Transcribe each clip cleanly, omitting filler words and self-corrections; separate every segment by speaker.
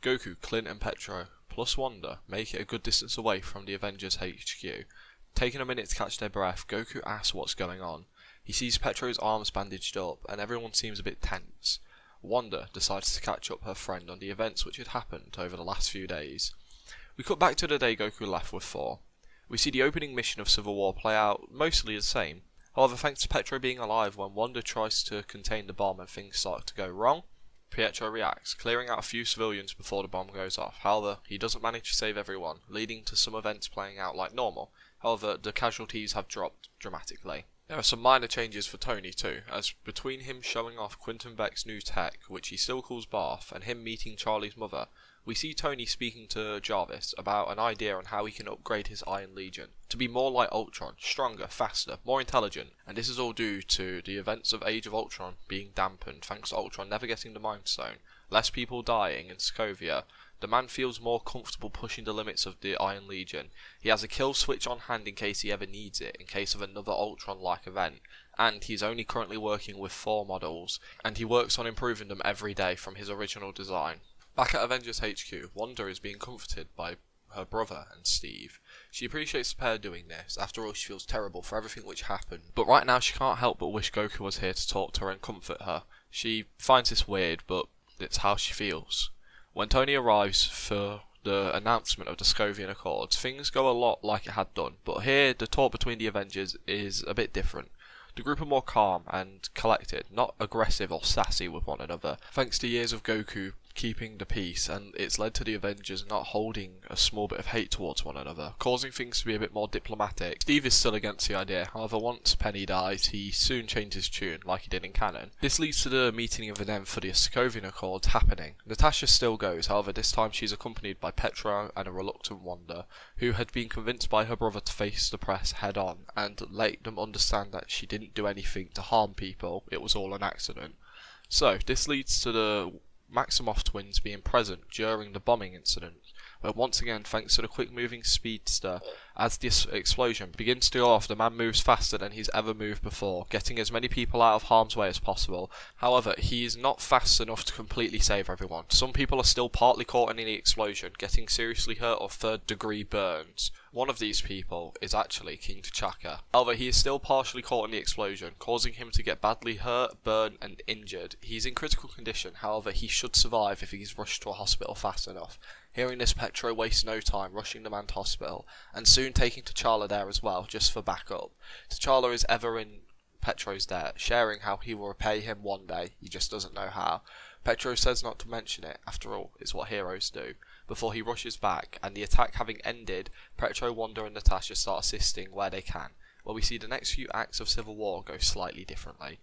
Speaker 1: Goku, Clint and Petro, plus Wanda, make it a good distance away from the Avengers HQ. Taking a minute to catch their breath, Goku asks what's going on. He sees Petro's arms bandaged up and everyone seems a bit tense. Wanda decides to catch up her friend on the events which had happened over the last few days. We cut back to the day Goku left with Thor. We see the opening mission of Civil War play out mostly the same. However, thanks to Petro being alive when Wanda tries to contain the bomb and things start to go wrong, Pietro reacts, clearing out a few civilians before the bomb goes off. However, he doesn't manage to save everyone, leading to some events playing out like normal. However, the casualties have dropped dramatically. There are some minor changes for Tony too, as between him showing off Quentin Beck's new tech, which he still calls Barth, and him meeting Charlie's mother, we see Tony speaking to Jarvis about an idea on how he can upgrade his Iron Legion to be more like Ultron, stronger, faster, more intelligent, and this is all due to the events of Age of Ultron being dampened thanks to Ultron never getting the Mind Stone, less people dying in Sokovia. The man feels more comfortable pushing the limits of the Iron Legion. He has a kill switch on hand in case he ever needs it, in case of another Ultron-like event, and he's only currently working with 4 models, and he works on improving them every day from his original design. Back at Avengers HQ, Wanda is being comforted by her brother and Steve. She appreciates the pair doing this, after all she feels terrible for everything which happened, but right now she can't help but wish Goku was here to talk to her and comfort her. She finds this weird, but it's how she feels. When Tony arrives for the announcement of the Sokovian Accords, things go a lot like it had done, but here the talk between the Avengers is a bit different. The group are more calm and collected, not aggressive or sassy with one another, thanks to years of Goku keeping the peace, and it's led to the Avengers not holding a small bit of hate towards one another, causing things to be a bit more diplomatic. Steve is still against the idea, however once Penny dies he soon changes tune like he did in canon. This leads to the meeting of them for the Sokovian Accords happening. Natasha still goes, however this time she's accompanied by Petro and a reluctant Wanda, who had been convinced by her brother to face the press head on and let them understand that she didn't do anything to harm people, it was all an accident. So this leads to the Maximoff twins being present during the bombing incident, where once again thanks to the quick moving speedster, as this explosion begins to go off the man moves faster than he's ever moved before, getting as many people out of harm's way as possible. However, he is not fast enough to completely save everyone. Some people are still partly caught in the explosion, getting seriously hurt or 3rd degree burns. One of these people is actually King T'Chaka. However, he is still partially caught in the explosion, causing him to get badly hurt, burned and injured. He's in critical condition, however he should survive if he's rushed to a hospital fast enough. Hearing this, Petro wastes no time rushing the man to hospital, and soon taking T'Challa there as well, just for backup. T'Challa is ever in Petro's debt, sharing how he will repay him one day, he just doesn't know how. Petro says not to mention it, after all, it's what heroes do, before he rushes back, and the attack having ended, Petro, Wanda and Natasha start assisting where they can, where we see the next few acts of Civil War go slightly differently.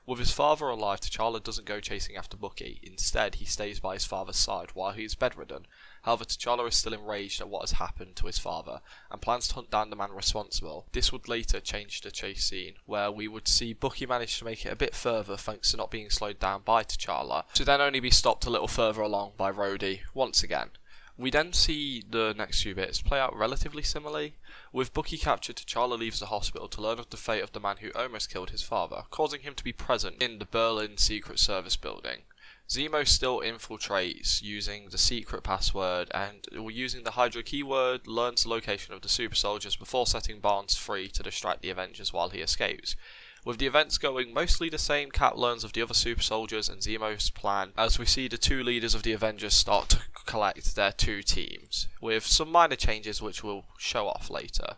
Speaker 1: With his father alive, T'Challa doesn't go chasing after Bucky. Instead, he stays by his father's side while he is bedridden. However, T'Challa is still enraged at what has happened to his father and plans to hunt down the man responsible. This would later change the chase scene, where we would see Bucky manage to make it a bit further thanks to not being slowed down by T'Challa, to then only be stopped a little further along by Rhodey once again. We then see the next few bits play out relatively similarly. With Bucky captured, T'Challa leaves the hospital to learn of the fate of the man who almost killed his father, causing him to be present in the Berlin Secret Service building. Zemo still infiltrates using the secret password and using the Hydra keyword learns the location of the super soldiers before setting Barnes free to distract the Avengers while he escapes. With the events going mostly the same, Cap learns of the other super soldiers and Zemo's plan as we see the 2 leaders of the Avengers start to collect their 2 teams, with some minor changes which we'll show off later.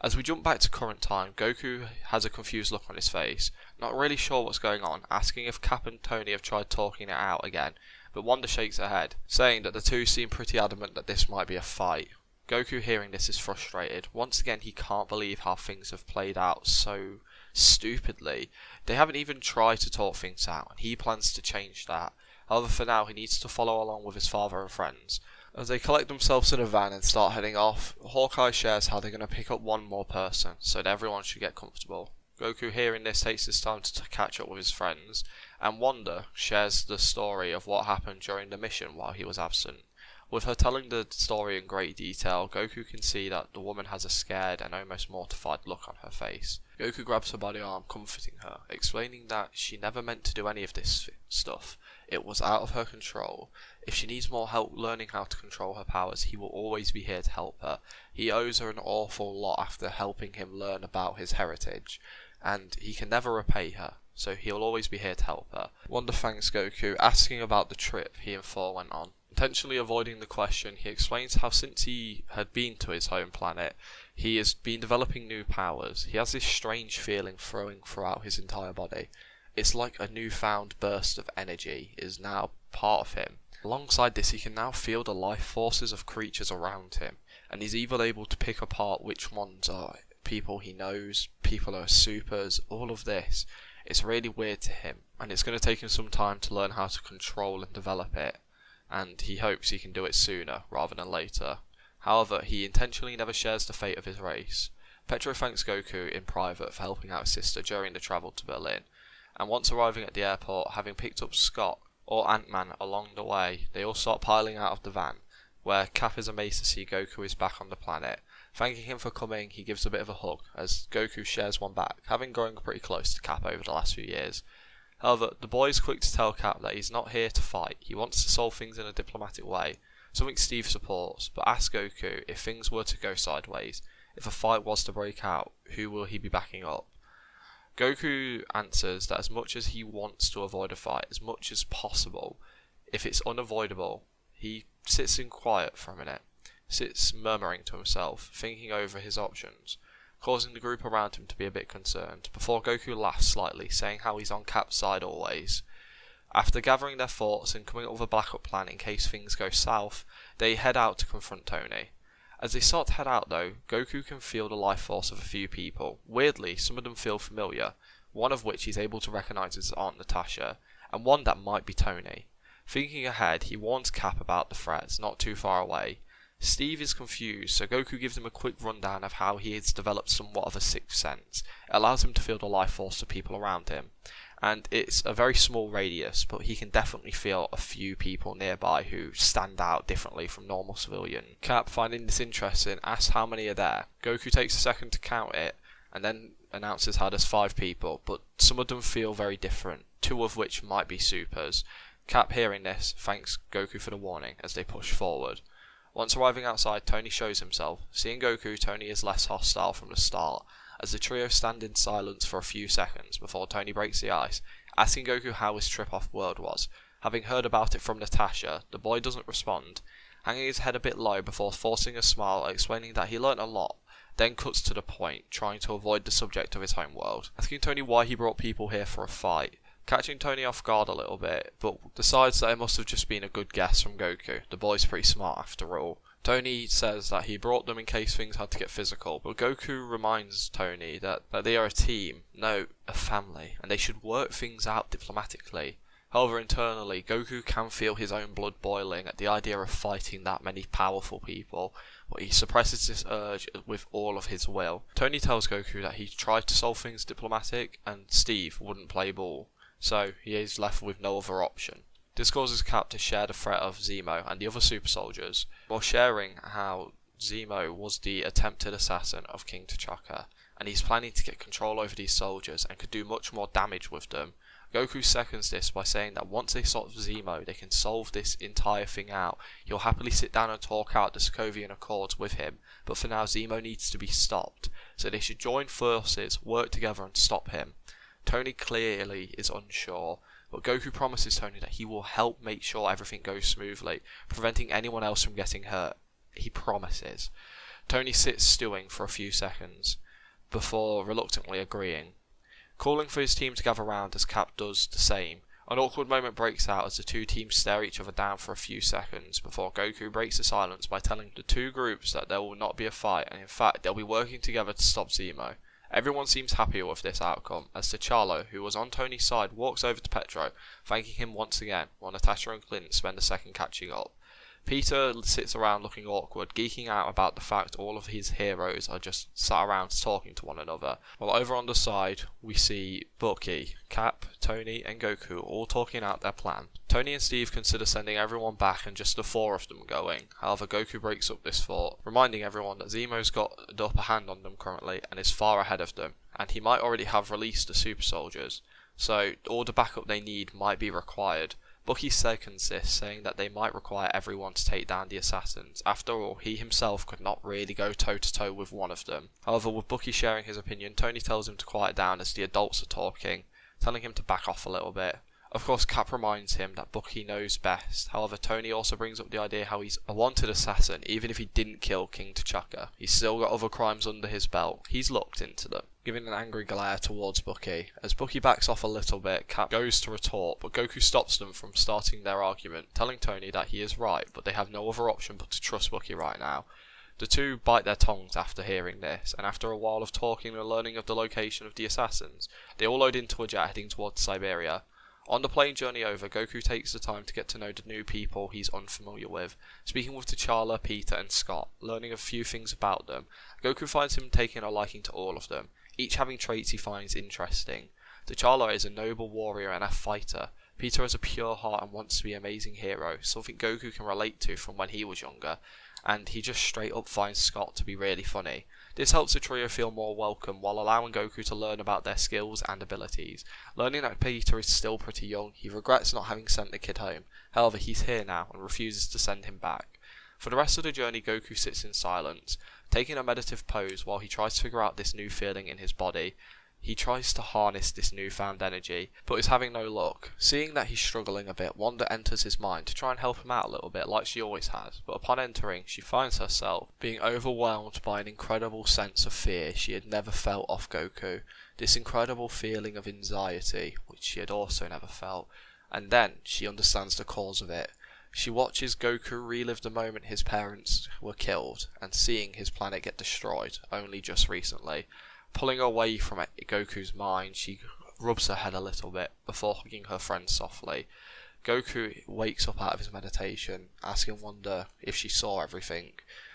Speaker 1: As we jump back to current time, Goku has a confused look on his face, not really sure what's going on, asking if Cap and Tony have tried talking it out again, but Wanda shakes her head, saying that the 2 seem pretty adamant that this might be a fight. Goku hearing this is frustrated. Once again he can't believe how things have played out so stupidly. They haven't even tried to talk things out, and he plans to change that. However, for now he needs to follow along with his father and friends. As they collect themselves in a van and start heading off, Hawkeye shares how they're going to pick up one more person, so that everyone should get comfortable. Goku hearing this takes his time to catch up with his friends, and Wanda shares the story of what happened during the mission while he was absent. With her telling the story in great detail, Goku can see that the woman has a scared and almost mortified look on her face. Goku grabs her by the arm, comforting her, explaining that she never meant to do any of this stuff. It was out of her control. If she needs more help learning how to control her powers, he will always be here to help her. He owes her an awful lot after helping him learn about his heritage, and he can never repay her, so he'll always be here to help her. Wanda thanks Goku, asking about the trip he and Thor went on. Intentionally avoiding the question, he explains how since he had been to his home planet, he has been developing new powers. He has this strange feeling flowing throughout his entire body. It's like a newfound burst of energy is now part of him. Alongside this, he can now feel the life forces of creatures around him, and he's even able to pick apart which ones are people he knows, people who are supers, all of this. It's really weird to him, and it's going to take him some time to learn how to control and develop it, and he hopes he can do it sooner rather than later. However, he intentionally never shares the fate of his race. Petro thanks Goku in private for helping out his sister during the travel to Berlin, and once arriving at the airport, having picked up Scott or Ant-Man along the way, they all start piling out of the van, where Cap is amazed to see Goku is back on the planet. Thanking him for coming, he gives a bit of a hug, as Goku shares one back, having grown pretty close to Cap over the last few years. However, the boy is quick to tell Cap that he's not here to fight, he wants to solve things in a diplomatic way, something Steve supports, but asks Goku if things were to go sideways, if a fight was to break out, who will he be backing up? Goku answers that as much as he wants to avoid a fight, as much as possible, if it's unavoidable, he sits in quiet for a minute, sits murmuring to himself, thinking over his options, causing the group around him to be a bit concerned, before Goku laughs slightly, saying how he's on Cap's side always. After gathering their thoughts and coming up with a backup plan in case things go south, they head out to confront Tony. As they start to head out though, Goku can feel the life force of a few people. Weirdly, some of them feel familiar, one of which he's able to recognise as Aunt Natasha, and one that might be Tony. Thinking ahead, he warns Cap about the threats not too far away. Steve is confused, so Goku gives him a quick rundown of how he has developed somewhat of a sixth sense. It allows him to feel the life force of people around him, and it's a very small radius, but he can definitely feel a few people nearby who stand out differently from normal civilians. Cap, finding this interesting, asks how many are there. Goku takes a second to count it, and then announces how there's 5 people, but some of them feel very different, 2 of which might be supers. Cap, hearing this, thanks Goku for the warning as they push forward. Once arriving outside, Tony shows himself. Seeing Goku, Tony is less hostile from the start, as the trio stand in silence for a few seconds before Tony breaks the ice, asking Goku how his trip off-world was. Having heard about it from Natasha, the boy doesn't respond, hanging his head a bit low before forcing a smile, explaining that he learnt a lot, then cuts to the point, trying to avoid the subject of his homeworld, asking Tony why he brought people here for a fight, catching Tony off guard a little bit, but decides that it must have just been a good guess from Goku. The boy's pretty smart after all. Tony says that he brought them in case things had to get physical, but Goku reminds Tony that they are a team, no, a family, and they should work things out diplomatically. However, internally, Goku can feel his own blood boiling at the idea of fighting that many powerful people, but he suppresses this urge with all of his will. Tony tells Goku that he tried to solve things diplomatic, and Steve wouldn't play ball, so he is left with no other option. This causes Cap to share the threat of Zemo and the other super soldiers, while sharing how Zemo was the attempted assassin of King T'Chaka, and he's planning to get control over these soldiers and could do much more damage with them. Goku seconds this by saying that once they stop Zemo, they can solve this entire thing out. He'll happily sit down and talk out the Sokovian Accords with him, but for now Zemo needs to be stopped, so they should join forces, work together and stop him. Tony clearly is unsure, but Goku promises Tony that he will help make sure everything goes smoothly, preventing anyone else from getting hurt. He promises. Tony sits stewing for a few seconds, before reluctantly agreeing, calling for his team to gather round as Cap does the same. An awkward moment breaks out as the two teams stare each other down for a few seconds, before Goku breaks the silence by telling the two groups that there will not be a fight, and in fact they'll be working together to stop Zemo. Everyone seems happier with this outcome, as T'Challa, who was on Tony's side, walks over to Petro, thanking him once again, while Natasha and Clint spend a second catching up. Peter sits around looking awkward, geeking out about the fact all of his heroes are just sat around talking to one another, while over on the side we see Bucky, Cap, Tony and Goku all talking out their plan. Tony and Steve consider sending everyone back and just the 4 of them going. However, Goku breaks up this thought, reminding everyone that Zemo's got the upper hand on them currently and is far ahead of them, and he might already have released the super soldiers, so all the backup they need might be required. Bucky seconds this, saying that they might require everyone to take down the assassins. After all, he himself could not really go toe-to-toe with one of them. However, with Bucky sharing his opinion, Tony tells him to quiet down as the adults are talking, telling him to back off a little bit. Of course, Cap reminds him that Bucky knows best. However, Tony also brings up the idea how he's a wanted assassin, even if he didn't kill King T'Chaka. He's still got other crimes under his belt. He's looked into them, giving an angry glare towards Bucky. As Bucky backs off a little bit, Cap goes to retort, but Goku stops them from starting their argument, telling Tony that he is right, but they have no other option but to trust Bucky right now. The two bite their tongues after hearing this, and after a while of talking and learning of the location of the assassins, they all load into a jet heading towards Siberia. On the plane journey over, Goku takes the time to get to know the new people he's unfamiliar with, speaking with T'Challa, Peter and Scott, learning a few things about them. Goku finds him taking a liking to all of them, each having traits he finds interesting. T'Challa is a noble warrior and a fighter. Peter has a pure heart and wants to be an amazing hero, something Goku can relate to from when he was younger, and he just straight up finds Scott to be really funny. This helps the trio feel more welcome while allowing Goku to learn about their skills and abilities. Learning that Peter is still pretty young, he regrets not having sent the kid home. However, he's here now and refuses to send him back. For the rest of the journey, Goku sits in silence, taking a meditative pose while he tries to figure out this new feeling in his body. He tries to harness this newfound energy, but is having no luck. Seeing that he's struggling a bit, Wanda enters his mind to try and help him out a little bit, like she always has, but upon entering, she finds herself being overwhelmed by an incredible sense of fear she had never felt off Goku. This incredible feeling of anxiety, which she had also never felt, and then she understands the cause of it. She watches Goku relive the moment his parents were killed, and seeing his planet get destroyed, only just recently. Pulling away from Goku's mind, she rubs her head a little bit before hugging her friend softly. Goku wakes up out of his meditation, asking Wanda if she saw everything.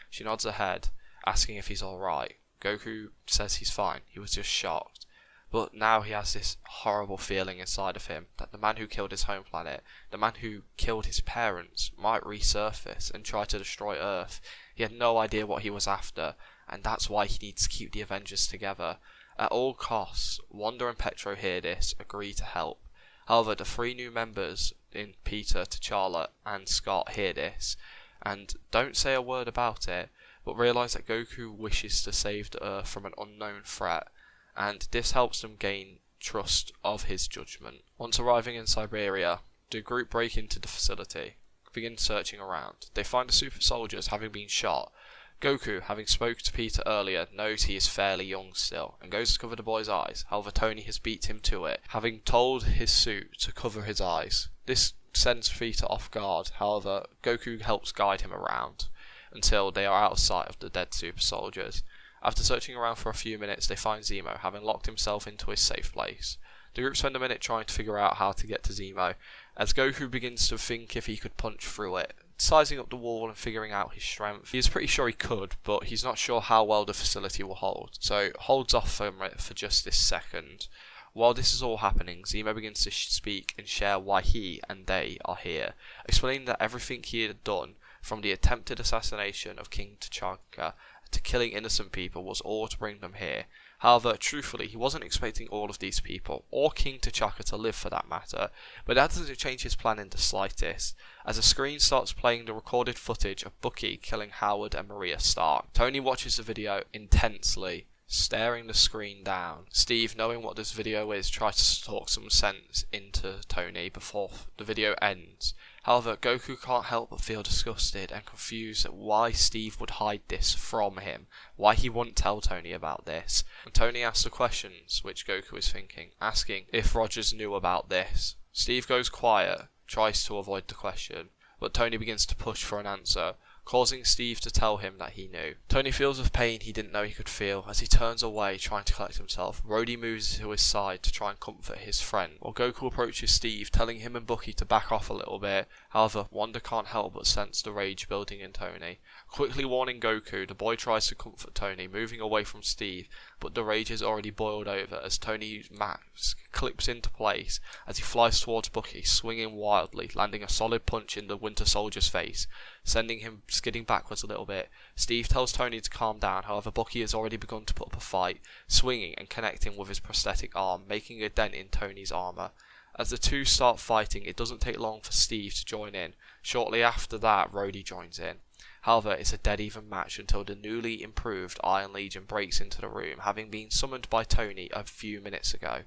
Speaker 1: She nods her head, asking if he's alright. Goku says he's fine, he was just shocked. But now he has this horrible feeling inside of him that the man who killed his home planet, the man who killed his parents, might resurface and try to destroy Earth. He had no idea what he was after, and that's why he needs to keep the Avengers together. At all costs, Wanda and Petro hear this, agree to help. However, the three new members in Peter, T'Challa and Scott hear this, and don't say a word about it, but realise that Goku wishes to save the Earth from an unknown threat, and this helps them gain trust of his judgment. Once arriving in Siberia, the group break into the facility, begin searching around. They find the super soldiers having been shot. Goku, having spoke to Peter earlier, knows he is fairly young still, and goes to cover the boy's eyes. However, Tony has beat him to it, having told his suit to cover his eyes. This sends Peter off guard. However, Goku helps guide him around until they are out of sight of the dead super soldiers. After searching around for a few minutes, they find Zemo, having locked himself into his safe place. The group spend a minute trying to figure out how to get to Zemo, as Goku begins to think if he could punch through it, sizing up the wall and figuring out his strength. He is pretty sure he could, but he's not sure how well the facility will hold, so holds off from it for just this second. While this is all happening, Zemo begins to speak and share why he and they are here, explaining that everything he had done, from the attempted assassination of King T'Chaka to killing innocent people, was all to bring them here. However, truthfully, he wasn't expecting all of these people, or King T'Chaka to live for that matter, but that doesn't change his plan in the slightest, as the screen starts playing the recorded footage of Bucky killing Howard and Maria Stark. Tony watches the video intensely, staring the screen down. Steve, knowing what this video is, tries to talk some sense into Tony before the video ends. However, Goku can't help but feel disgusted and confused at why Steve would hide this from him, why he wouldn't tell Tony about this. And Tony asks the questions which Goku is thinking, asking if Rogers knew about this. Steve goes quiet, tries to avoid the question, but Tony begins to push for an answer, causing Steve to tell him that he knew. Tony feels of pain he didn't know he could feel as he turns away, trying to collect himself. Rhodey moves to his side to try and comfort his friend, while Goku approaches Steve, telling him and Bucky to back off a little bit. However, Wanda can't help but sense the rage building in Tony. Quickly warning Goku, the boy tries to comfort Tony, moving away from Steve, but the rage is already boiled over as Tony's mask clips into place as he flies towards Bucky, swinging wildly, landing a solid punch in the Winter Soldier's face, sending him skidding backwards a little bit. Steve tells Tony to calm down, however Bucky has already begun to put up a fight, swinging and connecting with his prosthetic arm, making a dent in Tony's armour. As the two start fighting, it doesn't take long for Steve to join in. Shortly after that, Rhodey joins in. However, it's a dead even match until the newly improved Iron Legion breaks into the room, having been summoned by Tony a few minutes ago.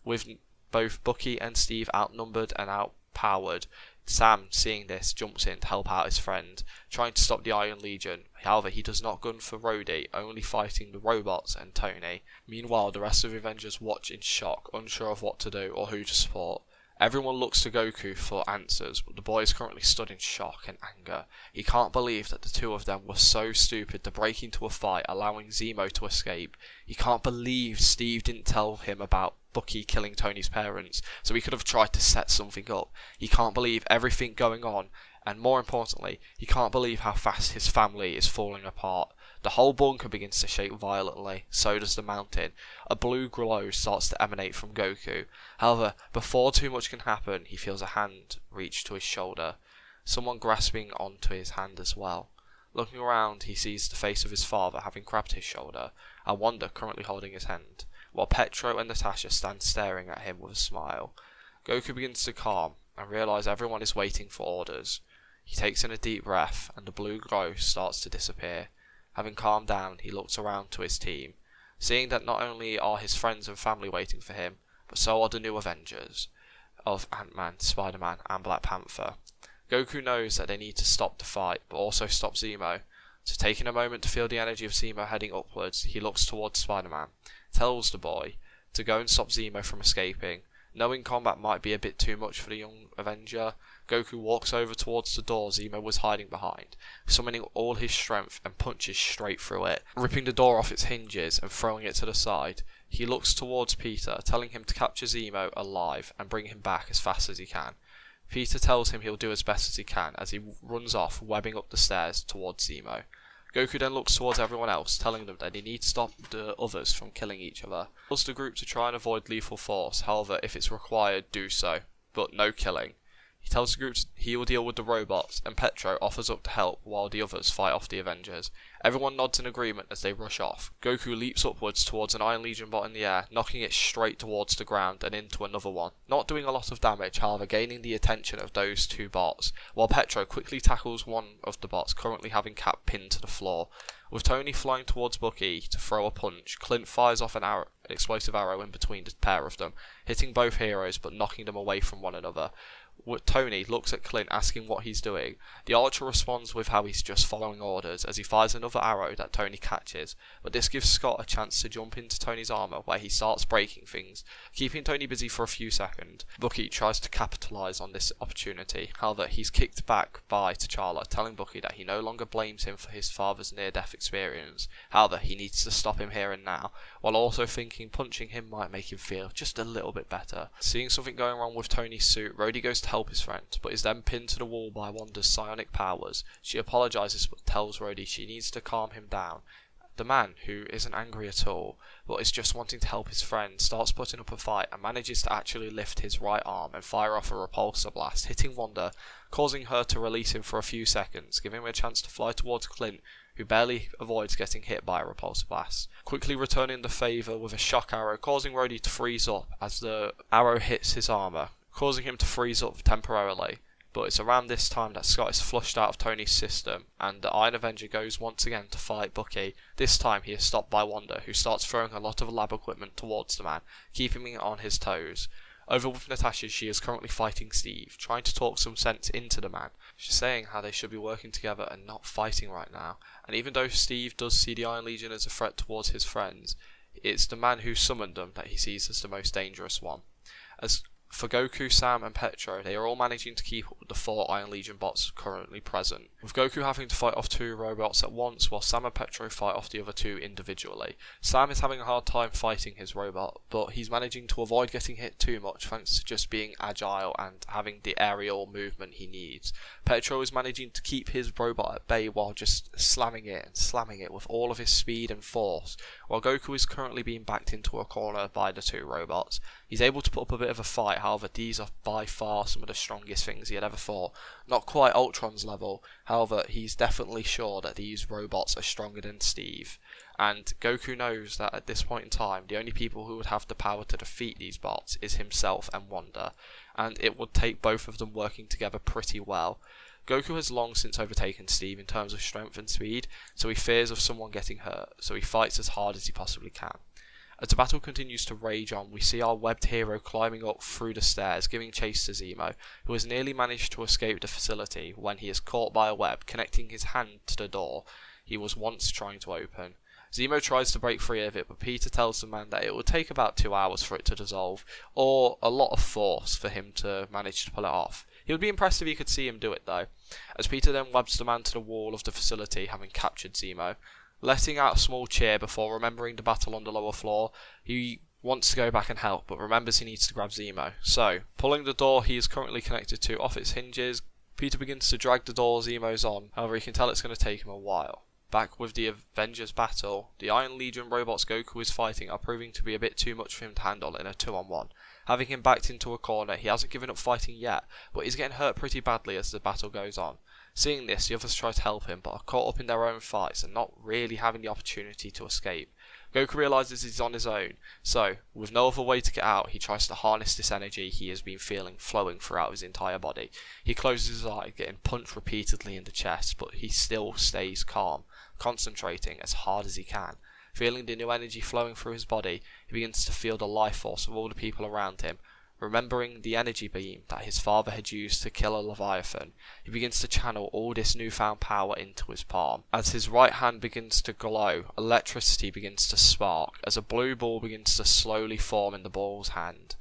Speaker 1: With both Bucky and Steve outnumbered and outpowered, Sam, seeing this, jumps in to help out his friend, trying to stop the Iron Legion. However, he does not gun for Rhodey, only fighting the robots and Tony. Meanwhile, the rest of the Avengers watch in shock, unsure of what to do or who to support. Everyone looks to Goku for answers, but the boy is currently stood in shock and anger. He can't believe that the two of them were so stupid to break into a fight, allowing Zemo to escape. He can't believe Steve didn't tell him about Bucky killing Tony's parents, so he could have tried to set something up. He can't believe everything going on, and more importantly, he can't believe how fast his family is falling apart. The whole bunker begins to shake violently, so does the mountain. A blue glow starts to emanate from Goku. However, before too much can happen, he feels a hand reach to his shoulder, someone grasping onto his hand as well. Looking around, he sees the face of his father having grabbed his shoulder, and Wanda currently holding his hand, while Petro and Natasha stand staring at him with a smile. Goku begins to calm, and realise everyone is waiting for orders. He takes in a deep breath, and the blue glow starts to disappear. Having calmed down, he looks around to his team, seeing that not only are his friends and family waiting for him, but so are the new Avengers of Ant-Man, Spider-Man and Black Panther. Goku knows that they need to stop the fight, but also stop Zemo. So taking a moment to feel the energy of Zemo heading upwards, he looks towards Spider-Man, tells the boy to go and stop Zemo from escaping. Knowing combat might be a bit too much for the young Avenger, Goku walks over towards the door Zemo was hiding behind, summoning all his strength and punches straight through it, ripping the door off its hinges and throwing it to the side. He looks towards Peter, telling him to capture Zemo alive and bring him back as fast as he can. Peter tells him he'll do as best as he can as he runs off, webbing up the stairs towards Zemo. Goku then looks towards everyone else, telling them that they need to stop the others from killing each other. He tells the group to try and avoid lethal force, however, if it's required, do so, but no killing. He tells the group he will deal with the robots, and Petro offers up to help while the others fight off the Avengers. Everyone nods in agreement as they rush off. Goku leaps upwards towards an Iron Legion bot in the air, knocking it straight towards the ground and into another one. Not doing a lot of damage, however gaining the attention of those two bots, while Petro quickly tackles one of the bots currently having Cap pinned to the floor. With Tony flying towards Bucky to throw a punch, Clint fires off an explosive arrow in between the pair of them, hitting both heroes but knocking them away from one another. Tony looks at Clint asking what he's doing. The archer responds with how he's just following orders as he fires another arrow that Tony catches, but this gives Scott a chance to jump into Tony's armour where he starts breaking things, keeping Tony busy for a few seconds. Bucky tries to capitalise on this opportunity, however he's kicked back by T'Challa, telling Bucky that he no longer blames him for his father's near-death experience. However, he needs to stop him here and now, while also thinking punching him might make him feel just a little bit better. Seeing something going wrong with Tony's suit, Rhodey goes to help his friend, but is then pinned to the wall by Wanda's psionic powers. She apologises but tells Rhodey she needs to calm him down. The man, who isn't angry at all, but is just wanting to help his friend, starts putting up a fight and manages to actually lift his right arm and fire off a repulsor blast, hitting Wanda, causing her to release him for a few seconds, giving him a chance to fly towards Clint, who barely avoids getting hit by a repulsor blast, quickly returning the favour with a shock arrow, causing Rhodey to freeze up as the arrow hits his armour, causing him to freeze up temporarily. But it's around this time that Scott is flushed out of Tony's system, and the Iron Avenger goes once again to fight Bucky. This time he is stopped by Wanda, who starts throwing a lot of lab equipment towards the man, keeping him on his toes. Over with Natasha, she is currently fighting Steve, trying to talk some sense into the man. She's saying how they should be working together and not fighting right now. And even though Steve does see the Iron Legion as a threat towards his friends, it's the man who summoned them that he sees as the most dangerous one. As for Goku, Sam and Petro, they are all managing to keep up with the 4 Iron Legion bots currently present, with Goku having to fight off 2 robots at once while Sam and Petro fight off the other 2 individually. Sam is having a hard time fighting his robot, but he's managing to avoid getting hit too much thanks to just being agile and having the aerial movement he needs. Petro is managing to keep his robot at bay while just slamming it with all of his speed and force, while Goku is currently being backed into a corner by the 2 robots. He's able to put up a bit of a fight, however these are by far some of the strongest things he had ever fought. Not quite Ultron's level, however he's definitely sure that these robots are stronger than Steve. And Goku knows that at this point in time, the only people who would have the power to defeat these bots is himself and Wanda, and it would take both of them working together pretty well. Goku has long since overtaken Steve in terms of strength and speed, so he fears of someone getting hurt, so he fights as hard as he possibly can. As the battle continues to rage on, we see our webbed hero climbing up through the stairs, giving chase to Zemo, who has nearly managed to escape the facility when he is caught by a web connecting his hand to the door he was once trying to open. Zemo tries to break free of it, but Peter tells the man that it would take about 2 hours for it to dissolve, or a lot of force for him to manage to pull it off. He would be impressed if he could see him do it though, as Peter then webs the man to the wall of the facility, having captured Zemo. Letting out a small cheer before remembering the battle on the lower floor, he wants to go back and help, but remembers he needs to grab Zemo. So, pulling the door he is currently connected to off its hinges, Peter begins to drag the door Zemo's on, however he can tell it's going to take him a while. Back with the Avengers battle, the Iron Legion robots Goku is fighting are proving to be a bit too much for him to handle in a 2-on-1. Having him backed into a corner, he hasn't given up fighting yet, but he's getting hurt pretty badly as the battle goes on. Seeing this, the others try to help him, but are caught up in their own fights and not really having the opportunity to escape. Goku realises he's on his own, so, with no other way to get out, he tries to harness this energy he has been feeling flowing throughout his entire body. He closes his eye, getting punched repeatedly in the chest, but he still stays calm, concentrating as hard as he can. Feeling the new energy flowing through his body, he begins to feel the life force of all the people around him. Remembering the energy beam that his father had used to kill a Leviathan, he begins to channel all this newfound power into his palm. As his right hand begins to glow, electricity begins to spark, as a blue ball begins to slowly form in the ball's hand.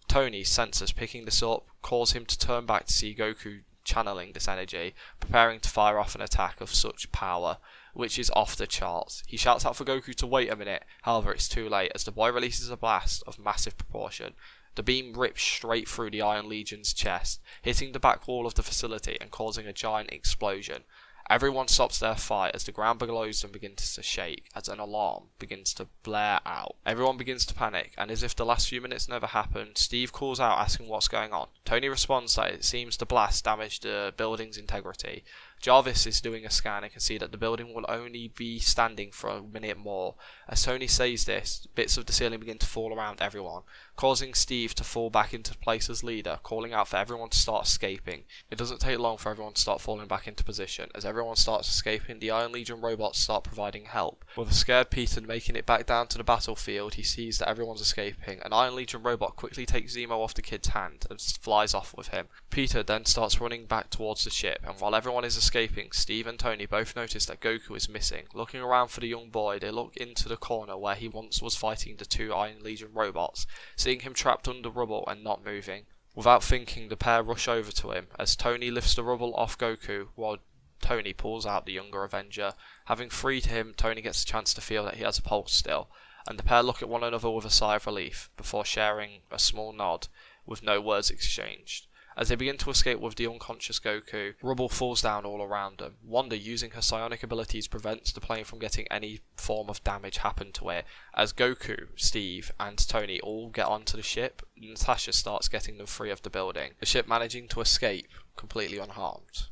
Speaker 1: Tony's sensors picking this up cause him to turn back to see Goku channeling this energy, preparing to fire off an attack of such power, which is off the charts. He shouts out for Goku to wait a minute, however it's too late as the boy releases a blast of massive proportion. The beam rips straight through the Iron Legion's chest, hitting the back wall of the facility and causing a giant explosion. Everyone stops their fight as the ground below them begins to shake, as an alarm begins to blare out. Everyone begins to panic, and as if the last few minutes never happened, Steve calls out asking what's going on. Tony responds that it seems the blast damaged the building's integrity. Jarvis is doing a scan and can see that the building will only be standing for a minute more. As Tony says this, bits of the ceiling begin to fall around everyone, causing Steve to fall back into place as leader, calling out for everyone to start escaping. It doesn't take long for everyone to start falling back into position. As everyone starts escaping, the Iron Legion robots start providing help. With a scared Peter making it back down to the battlefield, he sees that everyone's escaping. An Iron Legion robot quickly takes Zemo off the kid's hand and flies off with him. Peter then starts running back towards the ship, and while everyone is escaping, Steve and Tony both notice that Goku is missing. Looking around for the young boy, they look into the corner where he once was fighting the 2 Iron Legion robots, seeing him trapped under rubble and not moving. Without thinking, the pair rush over to him, as Tony lifts the rubble off Goku, while Tony pulls out the younger Avenger. Having freed him, Tony gets a chance to feel that he has a pulse still, and the pair look at one another with a sigh of relief, before sharing a small nod, with no words exchanged. As they begin to escape with the unconscious Goku, rubble falls down all around them. Wanda, using her psionic abilities, prevents the plane from getting any form of damage happen to it, as Goku, Steve, and Tony all get onto the ship. Natasha starts getting them free of the building, the ship managing to escape completely unharmed.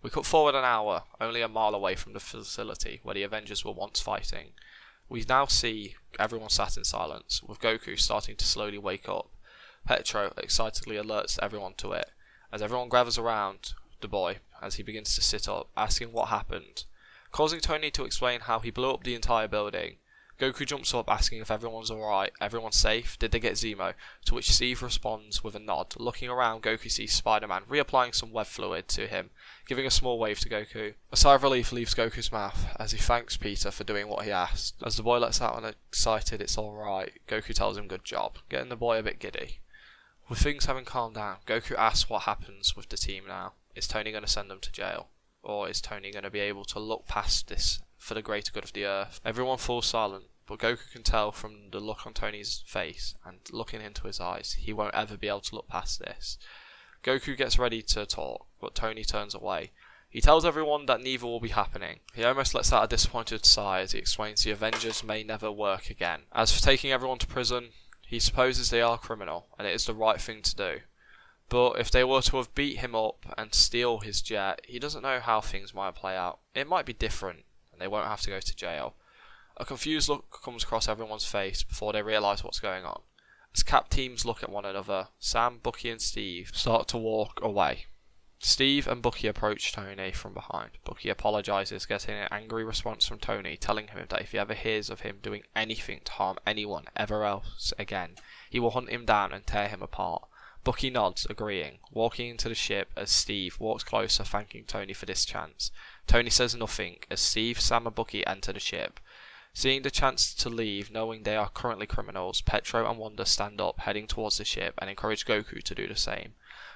Speaker 1: We cut forward an hour, only a mile away from the facility where the Avengers were once fighting. We now see everyone sat in silence, with Goku starting to slowly wake up. Petro excitedly alerts everyone to it, as everyone gathers around the boy as he begins to sit up, asking what happened, causing Tony to explain how he blew up the entire building. Goku jumps up asking if everyone's alright, everyone's safe, did they get Zemo, to which Steve responds with a nod. Looking around, Goku sees Spider-Man reapplying some web fluid to him, giving a small wave to Goku. A sigh of relief leaves Goku's mouth as he thanks Peter for doing what he asked. As the boy lets out an excited "it's alright," Goku tells him good job, getting the boy a bit giddy. With things having calmed down, Goku asks what happens with the team now. Is Tony going to send them to jail? Or is Tony going to be able to look past this for the greater good of the Earth? Everyone falls silent, but Goku can tell from the look on Tony's face and looking into his eyes, he won't ever be able to look past this. Goku gets ready to talk, but Tony turns away. He tells everyone that neither will be happening. He almost lets out a disappointed sigh as he explains the Avengers may never work again. As for taking everyone to prison, He supposes they are criminal, and it is the right thing to do. But if they were to have beat him up and steal his jet, he doesn't know how things might play out. It might be different, and they won't have to go to jail. A confused look comes across everyone's face before they realise what's going on. As Cap teams look at one another, Sam, Bucky and Steve start to walk away. Steve and Bucky approach Tony from behind. Bucky apologises, getting an angry response from Tony, telling him that if he ever hears of him doing anything to harm anyone ever else again, he will hunt him down and tear him apart. Bucky nods, agreeing, walking into the ship as Steve walks closer, thanking Tony for this chance. Tony says nothing as Steve, Sam and Bucky enter the ship. Seeing the chance to leave, knowing they are currently criminals, Petro and Wanda stand up, heading towards the ship, and encourage Goku to do the same.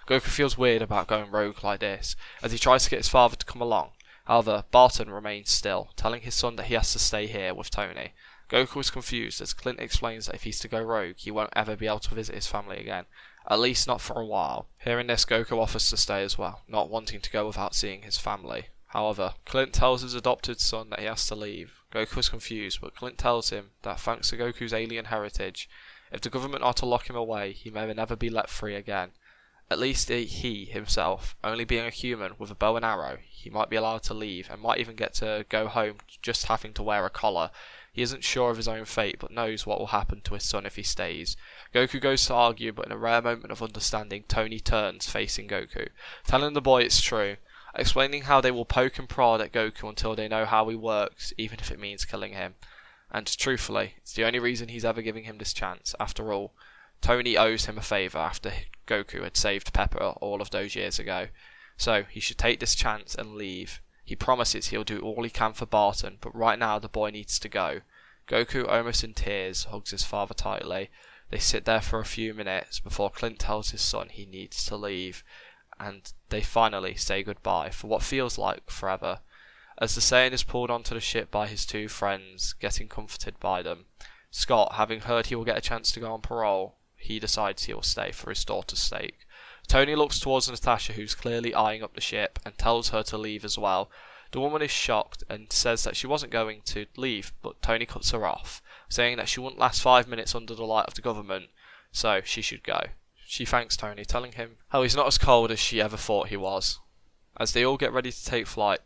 Speaker 1: Goku feels weird about going rogue like this, as he tries to get his father to come along. However, Barton remains still, telling his son that he has to stay here with Tony. Goku is confused as Clint explains that if he's to go rogue, he won't ever be able to visit his family again, at least not for a while. Hearing this, Goku offers to stay as well, not wanting to go without seeing his family. However, Clint tells his adopted son that he has to leave. Goku is confused, but Clint tells him that thanks to Goku's alien heritage, if the government are to lock him away, he may never be let free again. At least he himself, only being a human with a bow and arrow, he might be allowed to leave and might even get to go home just having to wear a collar. He isn't sure of his own fate, but knows what will happen to his son if he stays. Goku goes to argue, but in a rare moment of understanding, Tony turns, facing Goku, telling the boy it's true, explaining how they will poke and prod at Goku until they know how he works, even if it means killing him. And truthfully, it's the only reason he's ever giving him this chance. After all, Tony owes him a favour after Goku had saved Pepper all of those years ago. So he should take this chance and leave. He promises he'll do all he can for Barton, but right now the boy needs to go. Goku, almost in tears, hugs his father tightly. They sit there for a few minutes before Clint tells his son he needs to leave, and they finally say goodbye for what feels like forever. As the Saiyan is pulled onto the ship by his two friends, getting comforted by them, Scott, having heard he will get a chance to go on parole, he decides he will stay for his daughter's sake. Tony looks towards Natasha, who's clearly eyeing up the ship, and tells her to leave as well. The woman is shocked and says that she wasn't going to leave, but Tony cuts her off, saying that she wouldn't last 5 minutes under the light of the government, so she should go. She thanks Tony, telling him how he's not as cold as she ever thought he was. As they all get ready to take flight,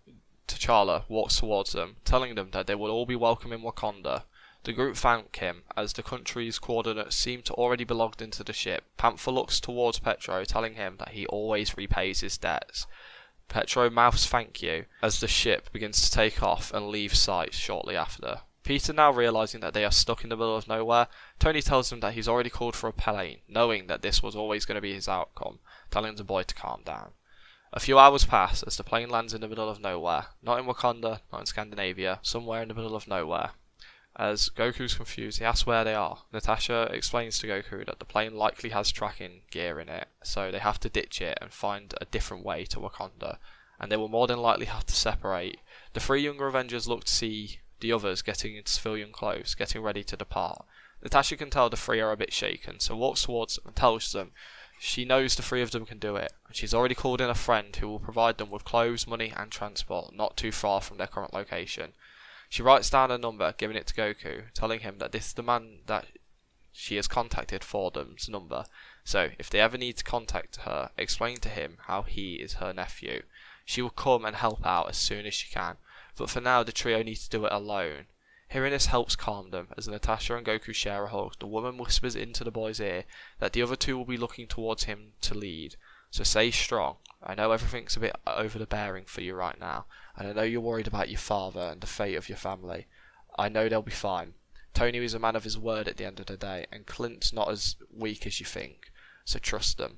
Speaker 1: T'Challa walks towards them, telling them that they will all be welcome in Wakanda. The group thank him, as the country's coordinates seem to already be logged into the ship. Panther looks towards Petro, telling him that he always repays his debts. Petro mouths thank you, as the ship begins to take off and leave sight shortly after. Peter, now realising that they are stuck in the middle of nowhere, Tony tells him that he's already called for a plane, knowing that this was always going to be his outcome, telling the boy to calm down. A few hours pass as the plane lands in the middle of nowhere, not in Wakanda, not in Scandinavia, somewhere in the middle of nowhere. As Goku's confused, he asks where they are. Natasha explains to Goku that the plane likely has tracking gear in it, so they have to ditch it and find a different way to Wakanda, and they will more than likely have to separate. The three younger Avengers look to see the others getting into civilian clothes, getting ready to depart. Natasha can tell the three are a bit shaken, so walks towards them and tells them she knows the three of them can do it, and she's already called in a friend who will provide them with clothes, money and transport, not too far from their current location. She writes down a number, giving it to Goku, telling him that this is the man that she has contacted for them's number, so if they ever need to contact her, explain to him how he is her nephew. She will come and help out as soon as she can, but for now the trio need to do it alone. Hearing this helps calm them, as Natasha and Goku share a hug. The woman whispers into the boy's ear that the other two will be looking towards him to lead, so stay strong. I know everything's a bit over the bearing for you right now, and I know you're worried about your father and the fate of your family. I know they'll be fine. Tony is a man of his word at the end of the day, and Clint's not as weak as you think, so trust them.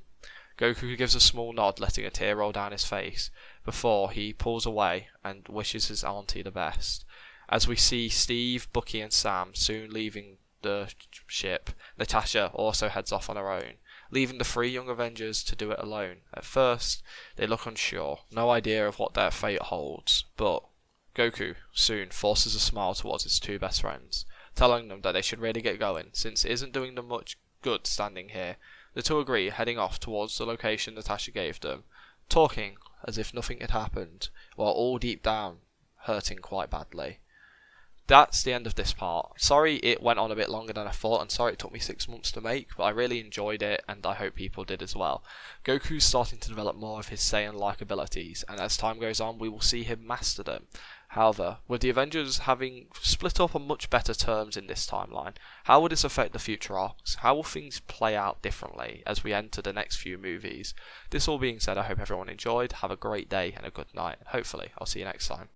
Speaker 1: Goku gives a small nod, letting a tear roll down his face, before he pulls away and wishes his auntie the best. As we see Steve, Bucky and Sam soon leaving the ship, Natasha also heads off on her own, leaving the three young Avengers to do it alone. At first, they look unsure, no idea of what their fate holds, but Goku soon forces a smile towards his two best friends, telling them that they should really get going, since it isn't doing them much good standing here. The two agree, heading off towards the location Natasha gave them, talking as if nothing had happened, while all deep down hurting quite badly. that's the end of this part. Sorry it went on a bit longer than I thought, and sorry it took me 6 months to make, but I really enjoyed it, and I hope people did as well. Goku's starting to develop more of his Saiyan-like abilities, and as time goes on, we will see him master them. However, with the Avengers having split up on much better terms in this timeline, how will this affect the future arcs? How will things play out differently as we enter the next few movies? This all being said, I hope everyone enjoyed. Have a great day and a good night. Hopefully, I'll see you next time.